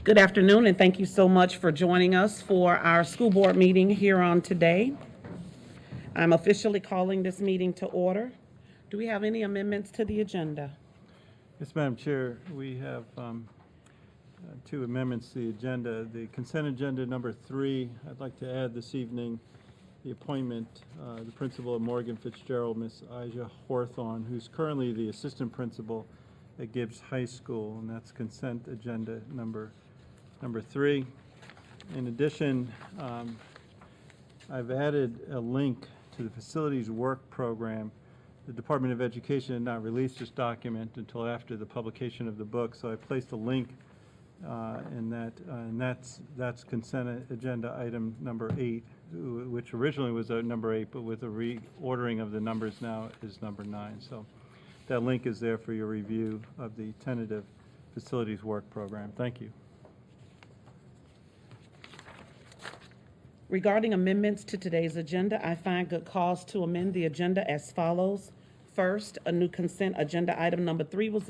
Good afternoon, and thank you so much for joining us for our school board meeting here on today. I'm officially calling this meeting to order. Do we have any amendments to the agenda? Yes, Madam Chair, we have two amendments to the agenda. The consent agenda number 3, I'd like to add this evening the appointment, the principal of Morgan Fitzgerald, Miss Ija Hawthorne, who's currently the assistant principal at Gibbs High School, and that's consent agenda number 3. In addition, I've added a link to the facilities work program. The Department of Education had not released this document until after the publication of the book, so I placed a link in that, and that's consent agenda item number 8, which originally was number 8, but with a reordering of the numbers now is number 9. So that link is there for your review of the tentative facilities work program. Thank you. Regarding amendments to today's agenda, I find good cause to amend the agenda as follows. First, a new consent agenda item number 3 was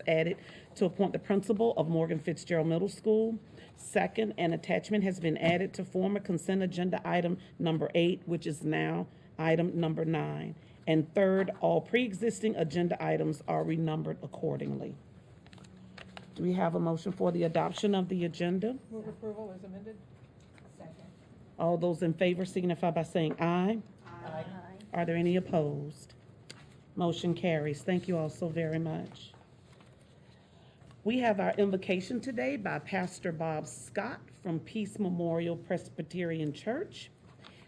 added to appoint the principal of Morgan Fitzgerald Middle School. Second, an attachment has been added to former consent agenda item number 8, which is now item number 9. And third, all pre-existing agenda items are renumbered accordingly. Do we have a motion for the adoption of the agenda? Move approval as amended. Second. All those in favor signify by saying aye. Aye. Are there any opposed? Motion carries. Thank you all so very much. We have our invocation today by Pastor Bob Scott from Peace Memorial Presbyterian Church.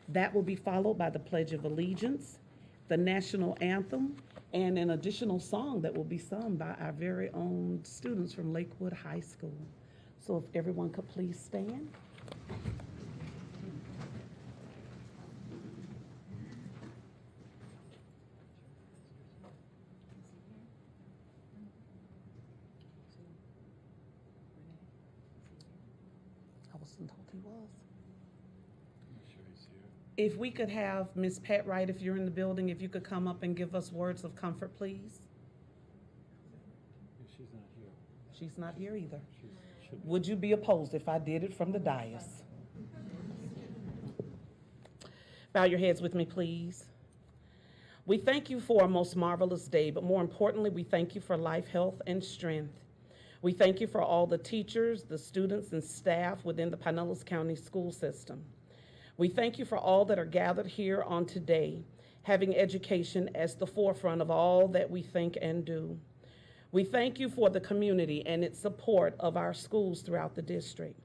That will be followed by the Pledge of Allegiance, the national anthem, and an additional song that will be sung by our very own students from Lakewood High School. So if everyone could please stand. I wasn't told he was. If we could have Miss Pat Wright, if you're in the building, if you could come up and give us words of comfort, please. She's not here. She's not here either. Would you be opposed if I did it from the dais? Bow your heads with me, please. We thank you for a most marvelous day, but more importantly, we thank you for life, health, and strength. We thank you for all the teachers, the students, and staff within the Pinellas County school system. We thank you for all that are gathered here on today, having education as the forefront of all that we think and do. We thank you for the community and its support of our schools throughout the district.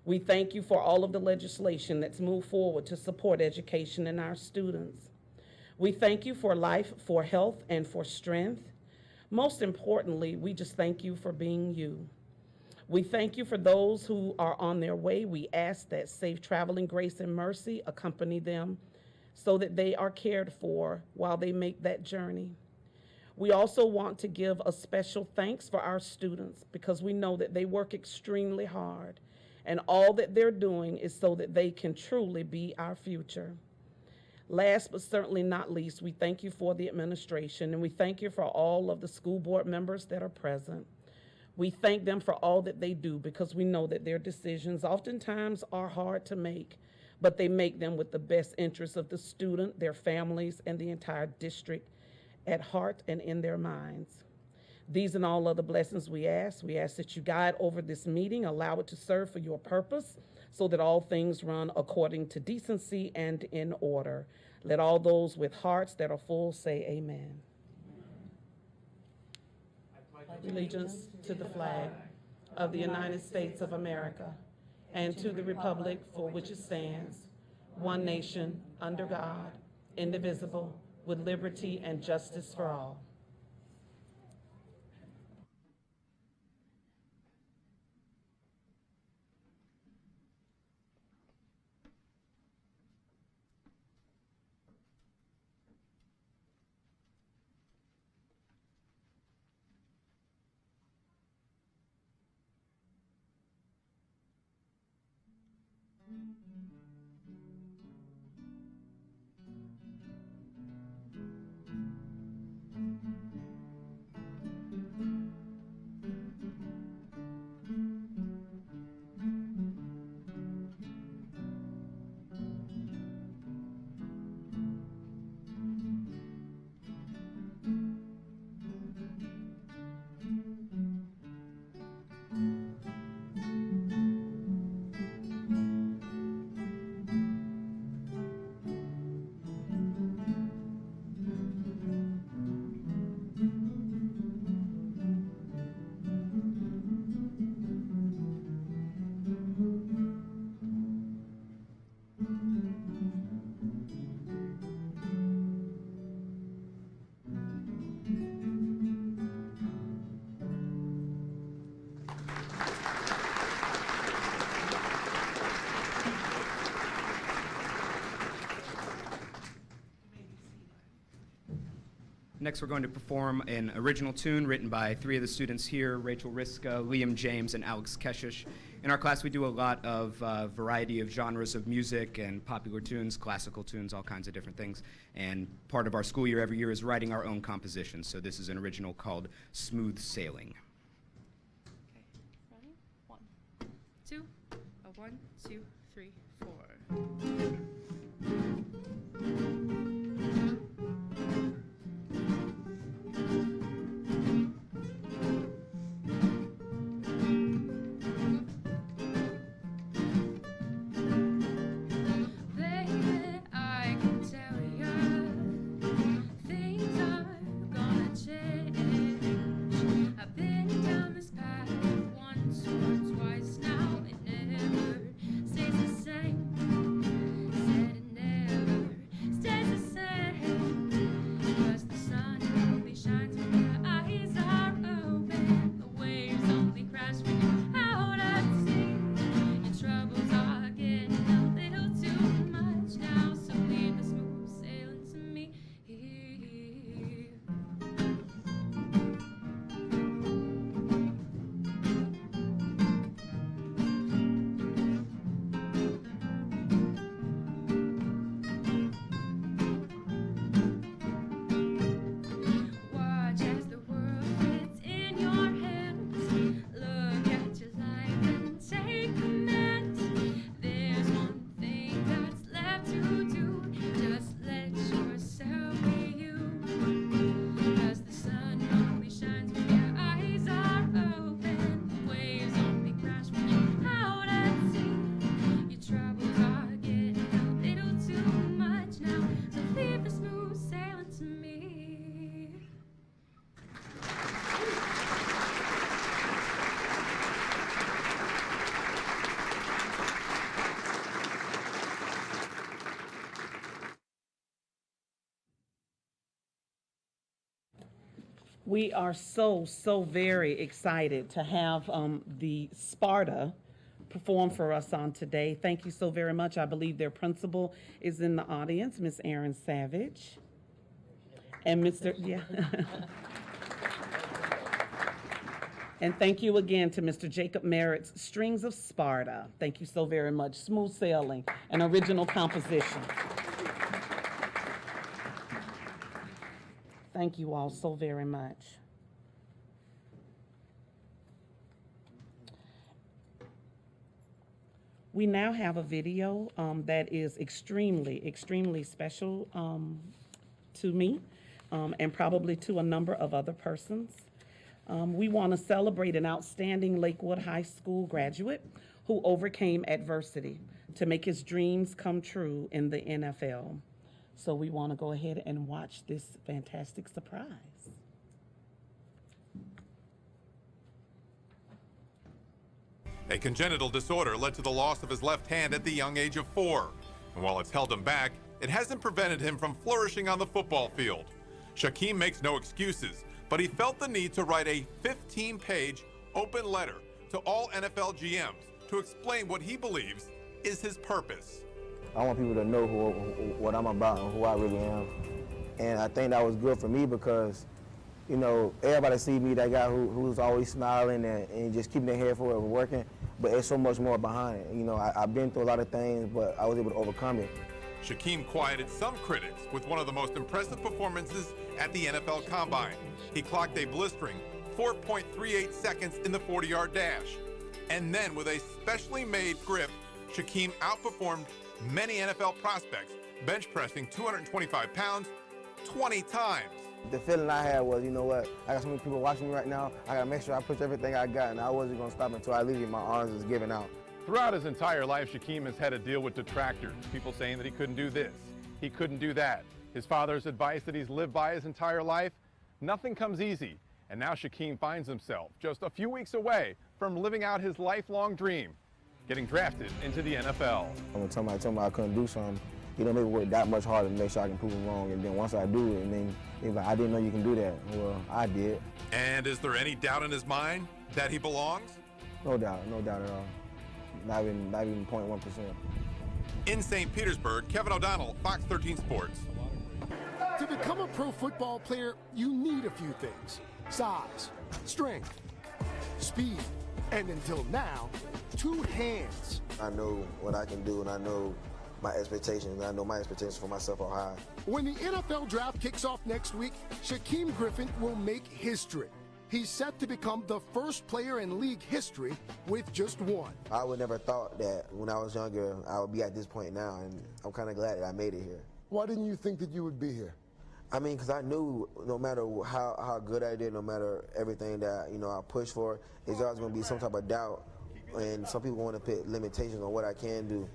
We thank you for all of the legislation that's moved forward to support education and our students. We thank you for life, for health, and for strength. Most importantly, we just thank you for being you. We thank you for those who are on their way. We ask that safe traveling grace and mercy accompany them so that they are cared for while they make that journey. We also want to give a special thanks for our students because we know that they work extremely hard and all that they're doing is so that they can truly be our future. Last but certainly not least, we thank you for the administration and we thank you for all of the school board members that are present. We thank them for all that they do because we know that their decisions oftentimes are hard to make, but they make them with the best interests of the student, their families, and the entire district at heart and in their minds. These and all other blessings we ask that you guide over this meeting, allow it to serve for your purpose so that all things run according to decency and in order. Let all those with hearts that are full say amen. Allegiance to the flag of the United States of America and to the republic for which it stands, one nation, under God, indivisible, with liberty and justice for all. Next, we're going to perform an original tune written by 3 of the students here, Rachel Riska, Liam James, and Alex Keshish. In our class, we do a lot of variety of genres of music and popular tunes, classical tunes, all kinds of different things. And part of our school year every year is writing our own compositions. So this is an original called Smooth Sailing. Okay, ready? 1, 2, 1, 2, 3, 4. We are so very excited to have the Sparta perform for us on today. Thank you so very much. I believe their principal is in the audience, Miss Erin Savage. And Mr. Yeah. And thank you again to Mr. Jacob Merritt's Strings of Sparta. Thank you so very much. Smooth Sailing, an original composition. Thank you all so very much. We now have a video that is extremely special to me and probably to a number of other persons. We want to celebrate an outstanding Lakewood High School graduate who overcame adversity to make his dreams come true in the NFL. So we want to go ahead and watch this fantastic surprise. A congenital disorder led to the loss of his left hand at the young age of 4. And while it's held him back, it hasn't prevented him from flourishing on the football field. Shaquem makes no excuses, but he felt the need to write a 15-page open letter to all NFL GMs to explain what he believes is his purpose. I want people to know what I'm about and who I really am. And I think that was good for me because, you know, everybody see me, that guy who's always smiling and just keeping their head forward and working, but there's so much more behind it. You know, I've been through a lot of things, but I was able to overcome it. Shaquem quieted some critics with one of the most impressive performances at the NFL Combine. He clocked a blistering 4.38 seconds in the 40-yard dash. And then with a specially made grip, Shaquem outperformed many NFL prospects, bench pressing 225 pounds 20 times. The feeling I had was, you know what, I got so many people watching me right now, I gotta make sure I push everything I got, and I wasn't gonna stop until I leave my arms was giving out. Throughout his entire life, Shaquem has had to deal with detractors, people saying that he couldn't do this, he couldn't do that. His father's advice that he's lived by his entire life, nothing comes easy. And now Shaquem finds himself just a few weeks away from living out his lifelong dream, getting drafted into the NFL. When somebody told me I couldn't do something, you know, make it work that much harder to make sure I can prove them wrong. And then once I do it, and then he's like, I didn't know you can do that. Well, I did. And is there any doubt in his mind that he belongs? No doubt at all. Not even 0.1%. In St. Petersburg, Kevin O'Donnell, Fox 13 Sports. To become a pro football player, you need a few things: size, strength, speed, and until now, 2 hands. I know what I can do, and I know my expectations. I know my expectations for myself are high. When the NFL draft kicks off next week, Shaquem Griffin will make history. He's set to become the first player in league history with just 1. I would never thought that when I was younger, I would be at this point now, and I'm kind of glad that I made it here. Why didn't you think that you would be here? I mean, because I knew no matter how good I did, no matter everything that, I pushed for, there's always going to be some type of doubt, and some people want to put limitations on what I can do.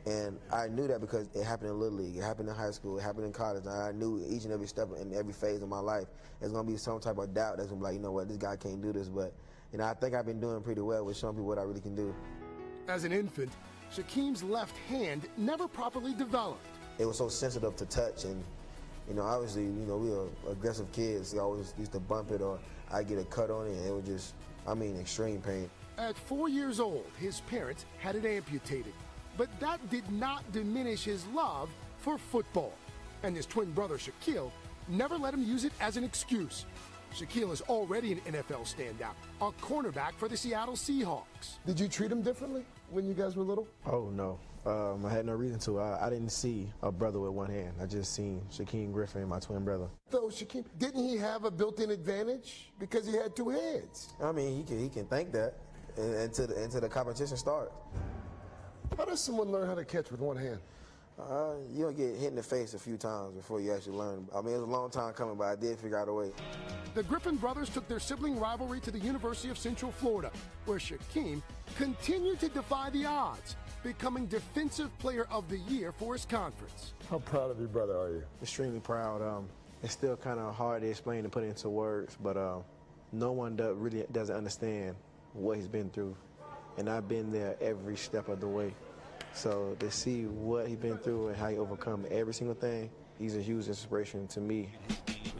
And I knew that because it happened in Little League, it happened in high school, it happened in college. And I knew each and every step in every phase of my life, there's going to be some type of doubt that's going to be like, you know what, this guy can't do this. But, I think I've been doing pretty well with showing people what I really can do. As an infant, Shaquem's left hand never properly developed. It was so sensitive to touch, and, obviously, we were aggressive kids. We always used to bump it, or I'd get a cut on it, and it was just, extreme pain. At 4 years old, his parents had it amputated. But that did not diminish his love for football. And his twin brother, Shaquille, never let him use it as an excuse. Shaquille is already an NFL standout, a cornerback for the Seattle Seahawks. Did you treat him differently when you guys were little? Oh, no. I had no reason to. I didn't see a brother with 1 hand. I just seen Shaquem Griffin, my twin brother. Though Shaquem, didn't he have a built-in advantage because he had 2 hands? I mean, he can think that until the competition starts. How does someone learn how to catch with 1 hand? You'll get hit in the face a few times before you actually learn. I mean, it was a long time coming, but I did figure out a way. The Griffin brothers took their sibling rivalry to the University of Central Florida, where Shaquem continued to defy the odds, becoming Defensive Player of the Year for his conference. How proud of your brother are you? Extremely proud. It's still kind of hard to explain and put into words, but no one really doesn't understand what he's been through. And I've been there every step of the way. So to see what he's been through and how he overcome every single thing, he's a huge inspiration to me.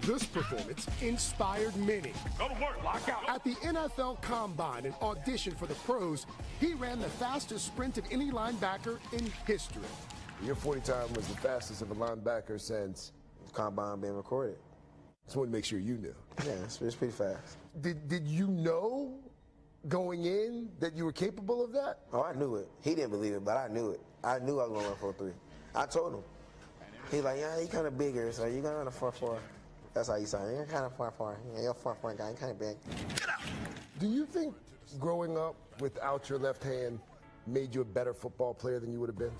This performance inspired many. Go to work, lock out. At the NFL Combine and audition for the pros, he ran the fastest sprint of any linebacker in history. Your 40 time was the fastest of a linebacker since Combine being recorded. Just want to make sure you knew. Yeah, it's pretty fast. Did you know going in that you were capable of that? Oh, I knew it. He didn't believe it, but I knew it. I knew I was going to run 4.3. I told him. He's like, yeah, he kind of bigger, so you're going to run a 4.4. That's how you sound. You're kind of 4.4. Yeah, you're a 4.4 guy. You're kind of big. Do you think growing up without your left hand made you a better football player than you would have been?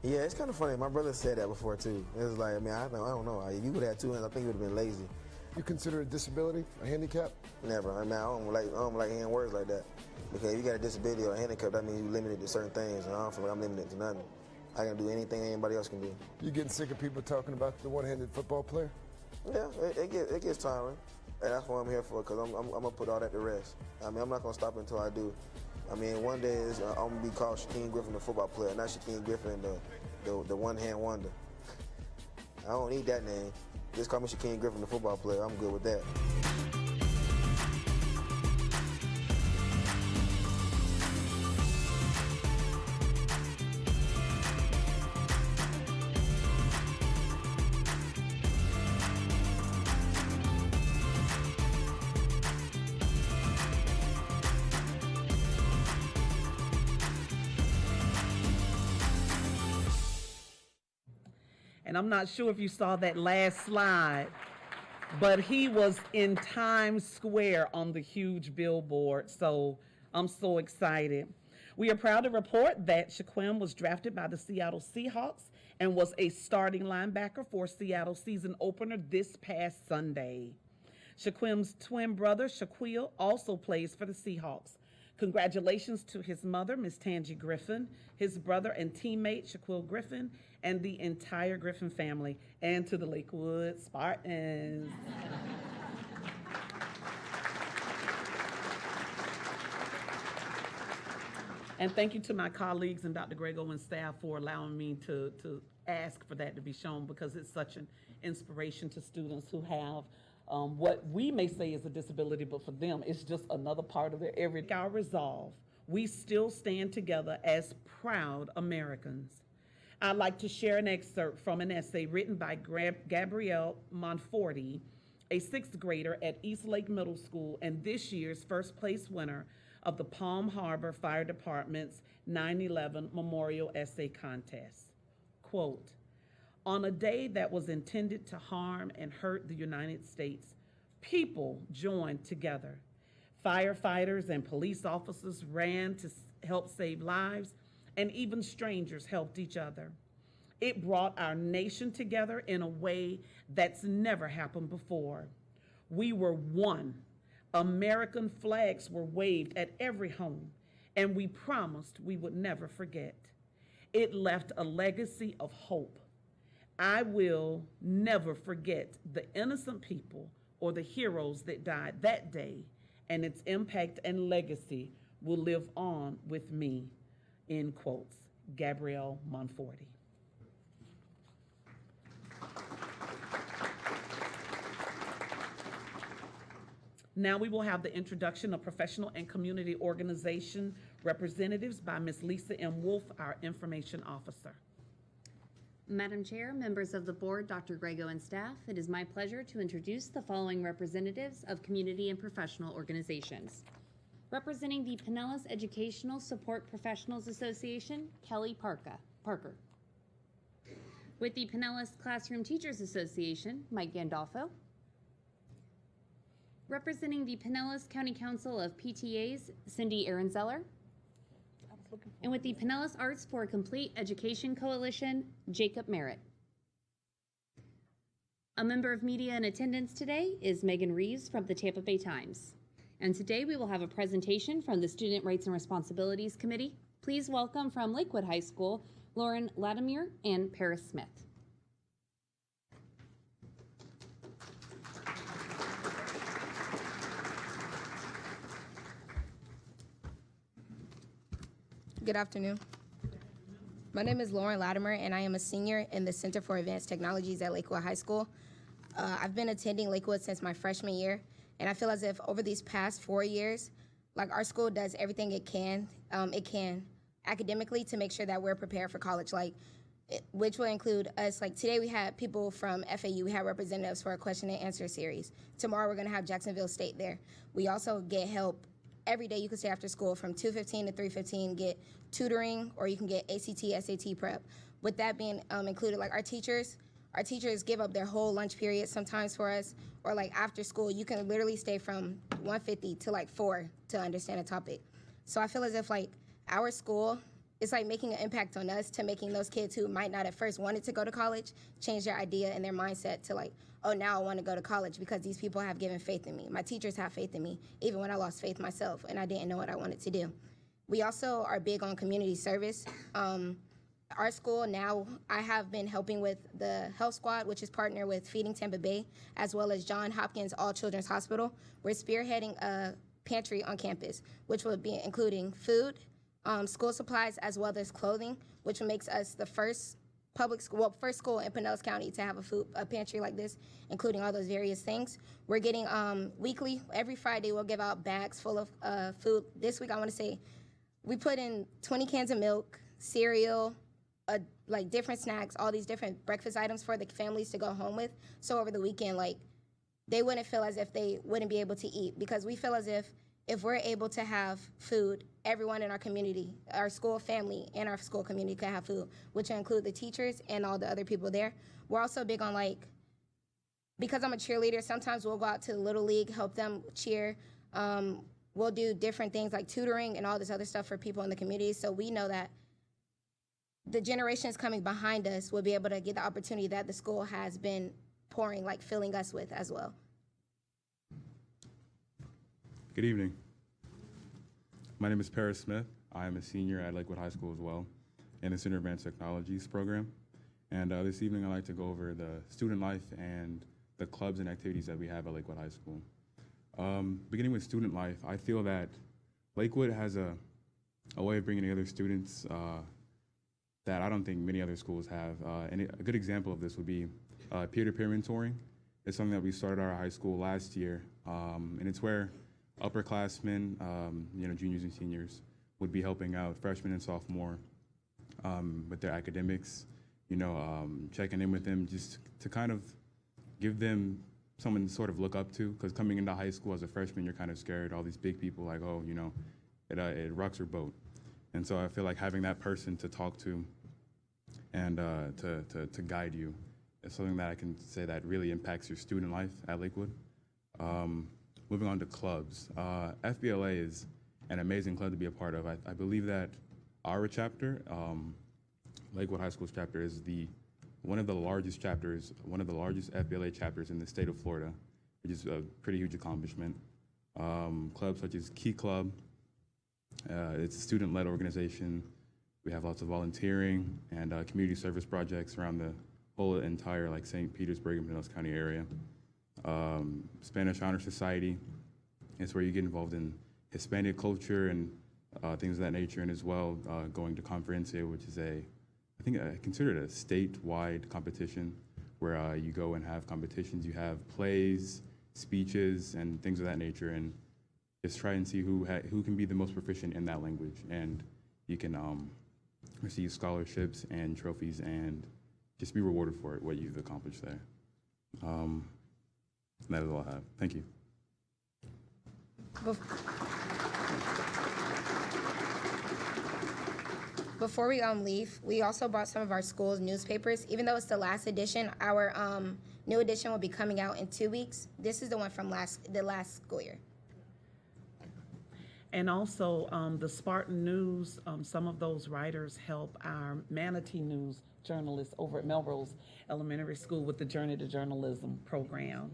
Yeah, it's kind of funny. My brother said that before, too. It was like, I don't know. If you would have had 2 hands, I think you would have been lazy. You consider a disability a handicap? Never. I don't like hearing words like that. Because if you got a disability or a handicap, that means you're limited to certain things. And I don't feel like I'm limited to nothing. I can do anything anybody else can do. You getting sick of people talking about the one-handed football player? Yeah, it gets tiring. And that's what I'm here for, because I'm going to put all that to rest. I mean, I'm not going to stop until I do. I mean, one day I'm going to be called Shaquem Griffin, the football player, not Shaquem Griffin, the one-hand wonder. I don't need that name. Just call me Shaquem Griffin, the football player. I'm good with that. And I'm not sure if you saw that last slide, but he was in Times Square on the huge billboard, so I'm so excited. We are proud to report that Shaquem was drafted by the Seattle Seahawks and was a starting linebacker for Seattle season opener this past Sunday. Shaquem's twin brother, Shaquille, also plays for the Seahawks. Congratulations to his mother, Miss Tangi Griffin, his brother and teammate, Shaquille Griffin, and the entire Griffin family, and to the Lakewood Spartans. And thank you to my colleagues and Dr. Grego and staff for allowing me to ask for that to be shown, because it's such an inspiration to students who have what we may say is a disability, but for them, it's just another part of their everyday. Our resolve, we still stand together as proud Americans. I'd like to share an excerpt from an essay written by Gabrielle Monforti, a sixth grader at Eastlake Middle School and this year's first place winner of the Palm Harbor Fire Department's 9/11 Memorial Essay Contest. Quote, on a day that was intended to harm and hurt the United States, people joined together. Firefighters and police officers ran to help save lives, and even strangers helped each other. It brought our nation together in a way that's never happened before. We were one. American flags were waved at every home, and we promised we would never forget. It left a legacy of hope. I will never forget the innocent people or the heroes that died that day, and its impact and legacy will live on with me. End quotes. Gabrielle Monforti. Now we will have the introduction of professional and community organization representatives by Ms. Lisa M. Wolf, our information officer. Madam Chair, members of the board, Dr. Grego and staff, it is my pleasure to introduce the following representatives of community and professional organizations. Representing the Pinellas Educational Support Professionals Association, Kelly Parker. With the Pinellas Classroom Teachers Association, Mike Gandolfo. Representing the Pinellas County Council of PTAs, Cindy Ehrenzeller. And with the Pinellas Arts for a Complete Education Coalition, Jacob Merritt. A member of media in attendance today is Megan Reeves from the Tampa Bay Times. And today we will have a presentation from the Student Rights and Responsibilities Committee. Please welcome from Lakewood High School, Lauren Latimer and Paris Smith. Good afternoon. My name is Lauren Latimer, and I am a senior in the Center for Advanced Technologies at Lakewood High School. I've been attending Lakewood since my freshman year, and I feel as if over these past 4 years, like our school does everything it can academically to make sure that we're prepared for college, which will include us. Like today we had people from FAU, we had representatives for a question and answer series. Tomorrow we're gonna have Jacksonville State there. We also get help every day. You can stay after school from 2:15 to 3:15, get tutoring, or you can get ACT, SAT prep. With that being included, like our teachers give up their whole lunch period sometimes for us, or like after school, you can literally stay from 1:50 to like 4 to understand a topic. So I feel as if like our school is like making an impact on us to making those kids who might not at first wanted to go to college change their idea and their mindset to like, oh, now I want to go to college because these people have given faith in me. My teachers have faith in me, even when I lost faith myself and I didn't know what I wanted to do. We also are big on community service. Our school now, I have been helping with the Health Squad, which is partnered with Feeding Tampa Bay, as well as Johns Hopkins All Children's Hospital. We're spearheading a pantry on campus, which will be including food, school supplies, as well as clothing, which makes us the first first school in Pinellas County to have a pantry like this, including all those various things. We're getting weekly, every Friday, we'll give out bags full of food. This week, I want to say, we put in 20 cans of milk, cereal, like different snacks, all these different breakfast items for the families to go home with. So over the weekend, like, they wouldn't feel as if they wouldn't be able to eat, because we feel as if we're able to have food, everyone in our community, our school family and our school community can have food, which will include the teachers and all the other people there. We're also big on, like, because I'm a cheerleader, sometimes we'll go out to the Little League, help them cheer. We'll do different things like tutoring and all this other stuff for people in the community. So we know that the generations coming behind us will be able to get the opportunity that the school has been pouring, like filling us with as well. Good evening. My name is Paris Smith. I am a senior at Lakewood High School as well in the Center of Advanced Technologies program. And this evening I'd like to go over the student life and the clubs and activities that we have at Lakewood High School. Beginning with student life, I feel that Lakewood has a way of bringing together students that I don't think many other schools have. And a good example of this would be peer-to-peer mentoring. It's something that we started at our high school last year, and it's where upperclassmen, juniors and seniors, would be helping out freshmen and sophomore with their academics checking in with them just to kind of give them someone to sort of look up to, because coming into high school as a freshman, you're kind of scared. All these big people like, oh, it rocks your boat. And so I feel like having that person to talk to and to guide you is something that I can say that really impacts your student life at Lakewood. Moving on to clubs. FBLA is an amazing club to be a part of. I believe that our chapter, Lakewood High School's chapter, is one of the largest FBLA chapters in the state of Florida, which is a pretty huge accomplishment. Clubs such as Key Club, it's a student-led organization. We have lots of volunteering and community service projects around the whole entire St. Petersburg and Pinellas County area. Spanish Honor Society is where you get involved in Hispanic culture and things of that nature, and as well going to Conferencia, which is I consider it a statewide competition where you go and have competitions. You have plays, speeches, and things of that nature, and just try and see who can be the most proficient in that language. And you can receive scholarships and trophies and just be rewarded for it, what you've accomplished there. That is all I have. Thank you. Before we leave, we also bought some of our school's newspapers. Even though it's the last edition, our new edition will be coming out in 2 weeks. This is the one from the last school year. And also the Spartan News, some of those writers help our Manatee News journalists over at Melrose Elementary School with the Journey to Journalism program.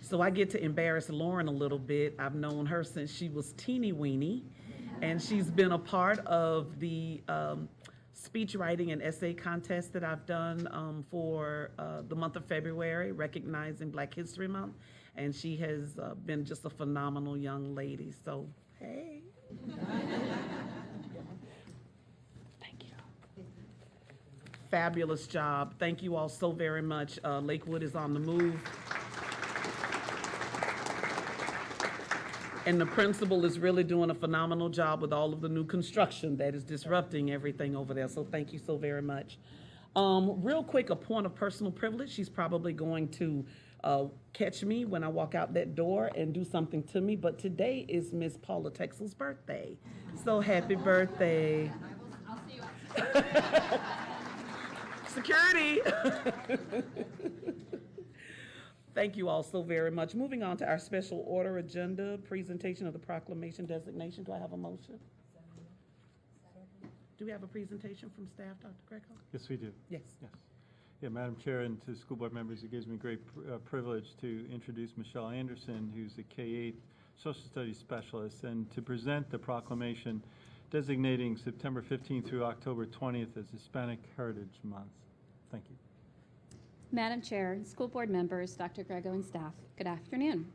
So I get to embarrass Lauren a little bit. I've known her since she was teeny weeny, and she's been a part of the speech writing and essay contest that I've done for the month of February, recognizing Black History Month, and she has been just a phenomenal young lady. So, hey. Thank you. Fabulous job. Thank you all so very much. Lakewood is on the move. And the principal is really doing a phenomenal job with all of the new construction that is disrupting everything over there. So thank you so very much. Real quick, a point of personal privilege. She's probably going to catch me when I walk out that door and do something to me. But today is Miss Paula Texel's birthday. So happy birthday. I'll see you outside. Security. Thank you all so very much. Moving on to our special order agenda, presentation of the proclamation designation. Do I have a motion? Do we have a presentation from staff, Dr. Greco? Yes, we do. Yes. Yes. Yeah, Madam Chair and to school board members, it gives me great privilege to introduce Michelle Anderson, who's a K-8 social studies specialist, and to present the proclamation designating September 15th through October 20th as Hispanic Heritage Month. Thank you. Madam Chair, school board members, Dr. Grego and staff, good afternoon.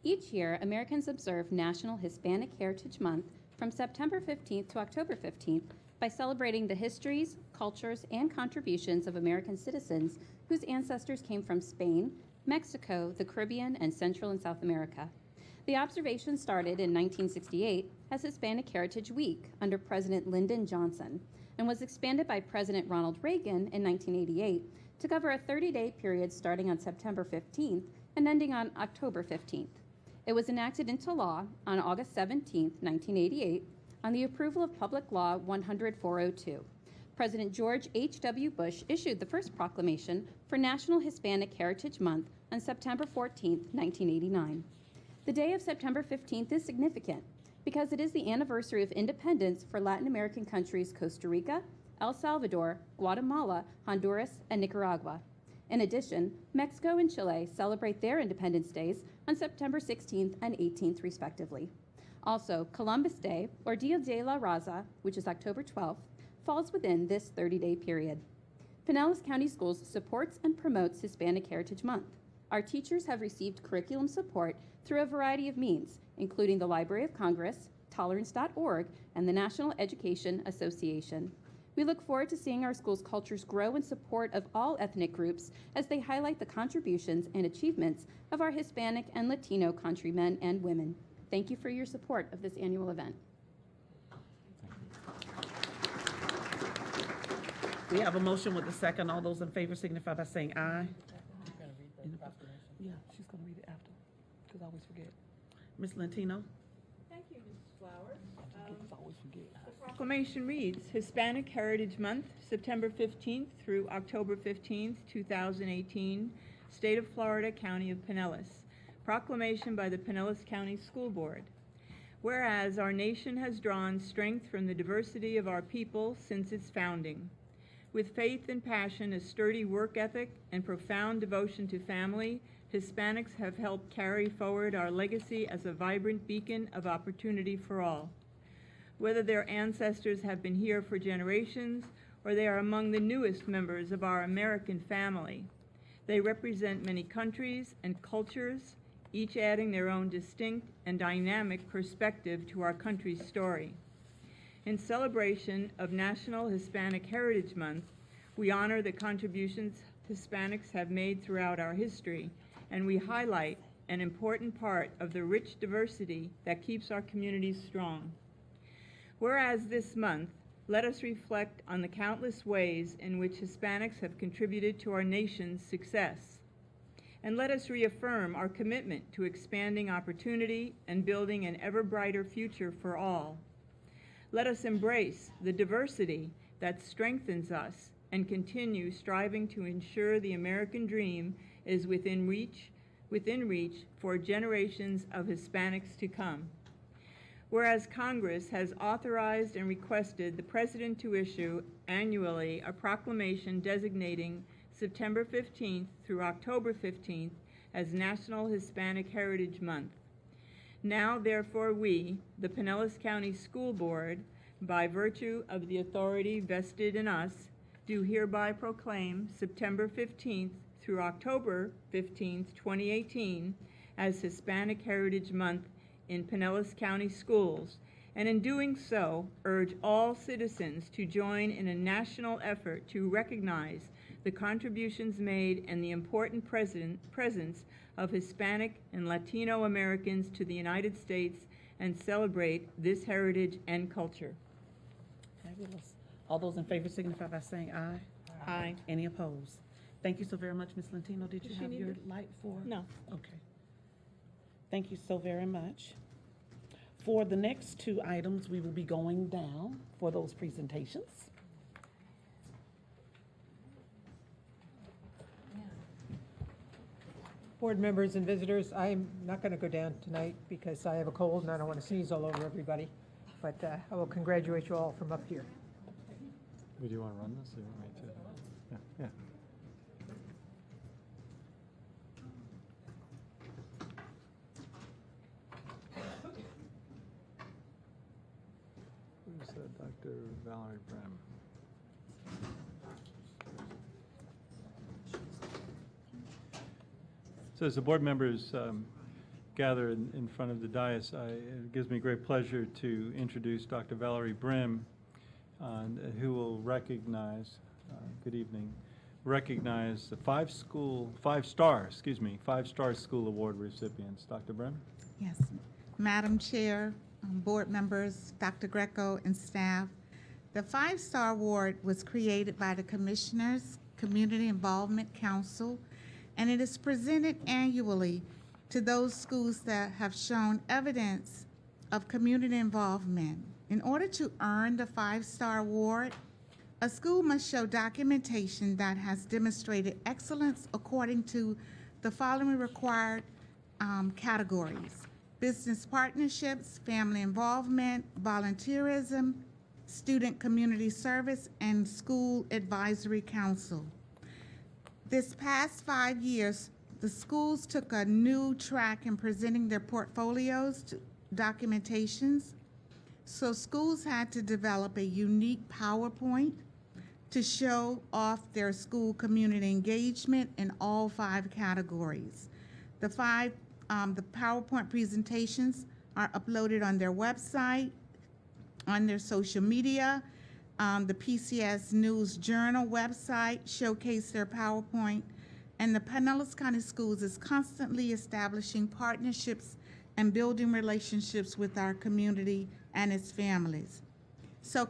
Each year, Americans observe National Hispanic Heritage Month from September 15th to October 15th by celebrating the histories, cultures, and contributions of American citizens whose ancestors came from Spain, Mexico, the Caribbean, and Central and South America. The observation started in 1968 as Hispanic Heritage Week under President Lyndon Johnson and was expanded by President Ronald Reagan in 1988 to cover a 30-day period starting on September 15th and ending on October 15th. It was enacted into law on August 17th, 1988, on the approval of Public Law 100-402. President George H.W. Bush issued the first proclamation for National Hispanic Heritage Month on September 14th, 1989. The day of September 15th is significant because it is the anniversary of independence for Latin American countries Costa Rica, El Salvador, Guatemala, Honduras, and Nicaragua. In addition, Mexico and Chile celebrate their Independence Days on September 16th and 18th, respectively. Also, Columbus Day, or Dia de la Raza, which is October 12th, falls within this 30-day period. Pinellas County Schools supports and promotes Hispanic Heritage Month. Our teachers have received curriculum support through a variety of means, including the Library of Congress, Tolerance.org, and the National Education Association. We look forward to seeing our school's cultures grow in support of all ethnic groups as they highlight the contributions and achievements of our Hispanic and Latino countrymen and women. Thank you for your support of this annual event. Thank you. We have a motion with a second. All those in favor signify by saying aye. Yeah, she's gonna read it after, because I always forget. Ms. Lentino? Thank you, Mrs. Flowers. I always forget. The proclamation reads, Hispanic Heritage Month, September 15th through October 15th, 2018, State of Florida, County of Pinellas. Proclamation by the Pinellas County School Board. Whereas our nation has drawn strength from the diversity of our people since its founding. With faith and passion, a sturdy work ethic, and profound devotion to family, Hispanics have helped carry forward our legacy as a vibrant beacon of opportunity for all. Whether their ancestors have been here for generations or they are among the newest members of our American family, they represent many countries and cultures, each adding their own distinct and dynamic perspective to our country's story. In celebration of National Hispanic Heritage Month, we honor the contributions Hispanics have made throughout our history, and we highlight an important part of the rich diversity that keeps our communities strong. Whereas this month, let us reflect on the countless ways in which Hispanics have contributed to our nation's success. And let us reaffirm our commitment to expanding opportunity and building an ever brighter future for all. Let us embrace the diversity that strengthens us and continue striving to ensure the American dream is within reach for generations of Hispanics to come. Whereas Congress has authorized and requested the President to issue annually a proclamation designating September 15th through October 15th as National Hispanic Heritage Month. Now, therefore, we, the Pinellas County School Board, by virtue of the authority vested in us, do hereby proclaim September 15th through October 15th, 2018, as Hispanic Heritage Month in Pinellas County Schools, and in doing so, urge all citizens to join in a national effort to recognize the contributions made and the important presence of Hispanic and Latino Americans to the United States and celebrate this heritage and culture. Fabulous. All those in favor signify by saying aye. Aye. Any opposed? Thank you so very much, Ms. Lentino. Did you Does she have need your it? light for? No. Okay. Thank you so very much. For the next two items, we will be going down for those presentations. Board members and visitors, I'm not going to go down tonight because I have a cold and I don't want to sneeze all over everybody. But I will congratulate you all from up here. Do you want to run this, or you want me to? Yeah. Who's Dr. Valerie Brem? So as the board members gather in front of the dais, it gives me great pleasure to introduce Dr. Valerie Brim, who will recognize, good evening, recognize the five-star school award recipients. Dr. Brim? Yes. Madam Chair, board members, Dr. Greco, and staff, the five-star award was created by the Commissioners Community Involvement Council, and it is presented annually to those schools that have shown evidence of community involvement. In order to earn the five-star award, a school must show documentation that has demonstrated excellence according to the following required categories: business partnerships, family involvement, volunteerism, student community service, and school advisory council. This past 5 years, the schools took a new track in presenting their portfolios to documentations. So schools had to develop a unique PowerPoint to show off their school community engagement in all 5 categories. The PowerPoint presentations are uploaded on their website, on their social media. The PCS News Journal website showcase their PowerPoint, and the Pinellas County Schools is constantly establishing partnerships and building relationships with our community and its families. So